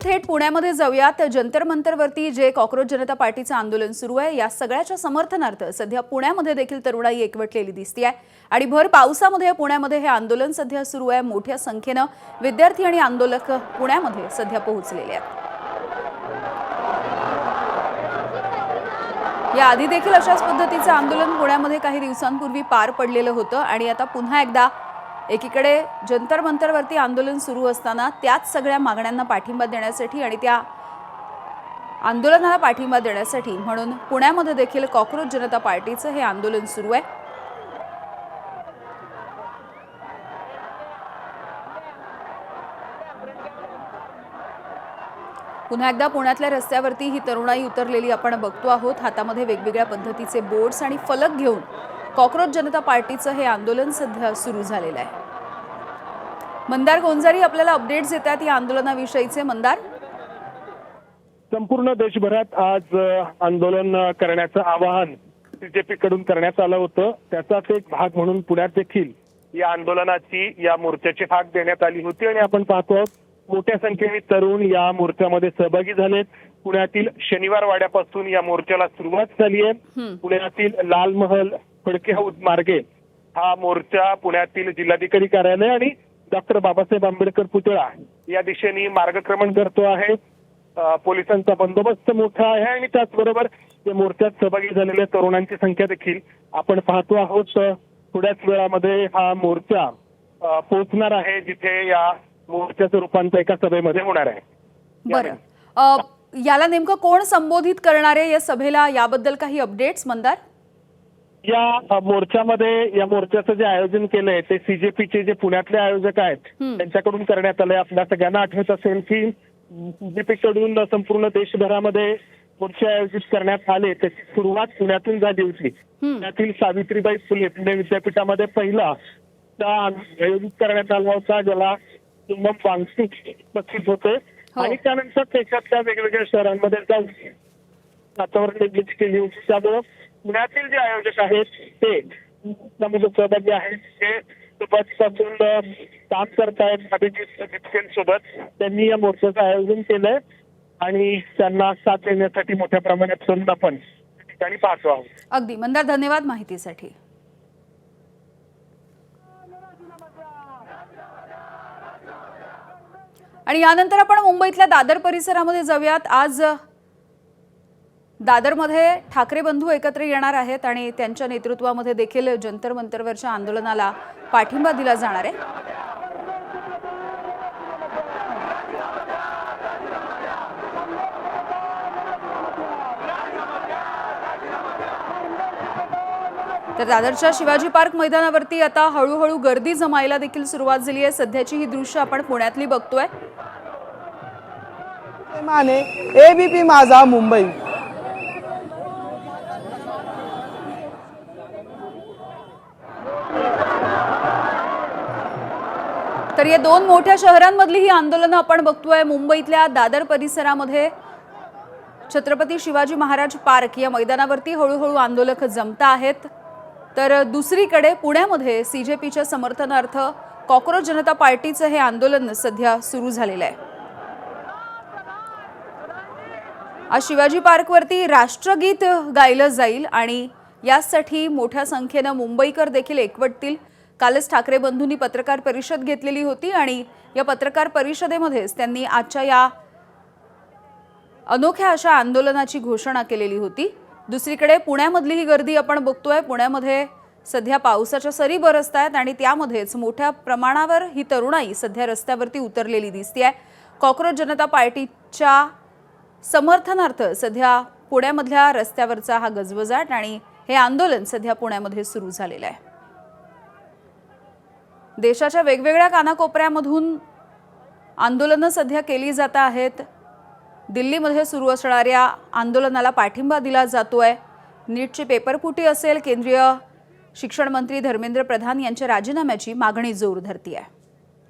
थेट पुण्यामध्ये जाऊयात। जंतर मंतरवरती जे कॉकरोच जनता पार्टीचं आंदोलन सुरू आहे, या सगळ्याच्या समर्थनार्थ सध्या पुण्यामध्ये देखील तरुणाई एकवटलेली दिसते आणि भर पावसामध्ये पुण्यामध्ये हे आंदोलन सध्या सुरू आहे। मोठ्या संख्येने विद्यार्थी आणि आंदोलक पुण्यामध्ये सध्या पोहोचलेले आहेत। या आधी देखील अशाच पद्धतीचं आंदोलन पुण्यामध्ये काही दिवसांपूर्वी पार पडलेलं होतं आणि आता पुन्हा एकदा एकीकडे जंतर मंतरवरती आंदोलन सुरू असताना त्याच सगळ्या मागण्यांना पाठिंबा देण्यासाठी आणि त्या आंदोलनाला पाठिंबा देण्यासाठी म्हणून पुण्यामध्ये देखील कॉकरोच जनता पार्टीचं हे आंदोलन सुरू आहे। पुन्हा एकदा पुण्यातल्या रस्त्यावरती ही तरुणाई उतरलेली आपण बघतो आहोत। हातामध्ये वेगवेगळ्या पद्धतीचे बोर्ड्स आणि फलक घेऊन कॉकरोच जनता पार्टीचं हे आंदोलन सध्या सुरू झालेलं आहे। मंदार गोंजारी आपल्याला अपडेट्स देतात या आंदोलनाविषयीचे। मंदार, संपूर्ण देशभरात आज आंदोलन करण्याचं आवाहन बीजेपी कडून करण्यात आलं होतं। त्याचाच एक भाग म्हणून पुण्यात देखील या आंदोलनाची, या मोर्चाची हाक देण्यात आली होती आणि आपण पाहतो मोठ्या संख्येने तरुण या मोर्चामध्ये सहभागी झालेत। पुण्यातील शनिवार वाड्यापासून या मोर्चाला सुरुवात झाली आहे। पुण्यातील लाल महल फडके हाऊस मार्गे हा मोर्चा पुण्यातील जिल्हाधिकारी कार्यालय आणि डॉक्टर बाबासाहेब आंबेडकर पुतळा या दिशेने मार्गक्रमण करतो आहे। पोलिसांचा बंदोबस्त मोठा आहे आणि त्याचबरोबर या मोर्चात सहभागी झालेल्या तरुणांची संख्या देखील आपण पाहतो आहोत। थोड्याच वेळामध्ये हा मोर्चा पोहोचणार आहे जिथे या मोर्चाचं रूपांतर एका सभेमध्ये होणार आहे। बरं, याला नेमकं कोण संबोधित करणार आहे या सभेला, याबद्दल काही अपडेट्स मंदार? या मोर्चाचं जे आयोजन केलंय ते सीजेपीचे जे पुण्यातले आयोजक आहेत त्यांच्याकडून करण्यात आलंय। आपल्या सगळ्यांना आठवत असेल की सीजेपी कडून संपूर्ण देशभरामध्ये मोर्चे आयोजित करण्यात आले, त्याची सुरुवात पुण्यातून झाली होती। पुण्यातील सावित्रीबाई फुले पुणे विद्यापीठामध्ये पहिला आयोजित करण्यात आला होता, ज्याला वांगसी उपस्थित होते आणि त्यानंतर देशातल्या वेगवेगळ्या शहरांमध्ये जाऊन वातावरण निर्मिती केली होती। त्यामुळे पुण्यातील जे आयोजक आहेत ते त्यामध्ये सहभागी आहेत, ते सुरुवातीपासून काम करतायत। अभिजित सोबत त्यांनी या मोर्चाचं आयोजन केलंय आणि त्यांना साथ देण्यासाठी मोठ्या प्रमाणात तरुण आपण ठिकाणी पाहतो आहोत। अगदी मंदार, धन्यवाद माहितीसाठी। आणि यानंतर आपण मुंबईतल्या दादर परिसरामध्ये जाऊयात। आज दादरमध्ये ठाकरे बंधू एकत्र येणार आहेत आणि त्यांच्या नेतृत्वामध्ये देखील जंतर मंतरवरच्या आंदोलनाला पाठिंबा दिला जाणार आहे। तर दादरच्या शिवाजी पार्क मैदानावरती आता हळूहळू गर्दी जमायला देखील सुरुवात झाली आहे। सध्याची ही दृश्य आपण पुण्यातली बघतोय। एबीपी माझा मुंबई। तर या दोन मोठ्या शहरांमधली ही आंदोलनं आपण बघतोय। मुंबईतल्या दादर परिसरामध्ये छत्रपती शिवाजी महाराज पार्क या मैदानावरती हळूहळू आंदोलक जमत आहेत। तर दुसरीकडे पुण्यामध्ये सीजेपीच्या समर्थनार्थ कॉकरोच जनता पार्टीचं हे आंदोलन सध्या सुरू झालेलं आहे। आज शिवाजी पार्कवरती राष्ट्रगीत गायलं जाईल आणि यासाठी मोठ्या संख्येने मुंबईकर देखील एकवटतील। कालच ठाकरे बंधूंनी पत्रकार परिषद घेतलेली होती आणि या पत्रकार परिषदेमध्येच त्यांनी आजच्या या अनोख्या अशा आंदोलनाची घोषणा केलेली होती। दुसरीकडे पुण्यामधली ही गर्दी आपण बघतोय। पुण्यामध्ये सध्या पावसाच्या सरी बरसतायत आणि त्यामध्येच मोठ्या प्रमाणावर ही तरुणाई सध्या रस्त्यावरती उतरलेली दिसतेय। कॉकरोच जनता पार्टीच्या समर्थनार्थ सध्या पुण्यामधल्या रस्त्यावरचा हा गजबजाट आणि हे आंदोलन सध्या पुण्यामध्ये सुरू झालेलं आहे। देशाच्या वेगवेगळ्या कानाकोपऱ्यामधून आंदोलनं सध्या केली जात आहेत। दिल्लीमध्ये सुरू असणाऱ्या आंदोलनाला पाठिंबा दिला जातोय। नीटची पेपरफुटी असेल, केंद्रीय शिक्षण मंत्री धर्मेंद्र प्रधान यांच्या राजीनाम्याची मागणी जोर धरती आहे।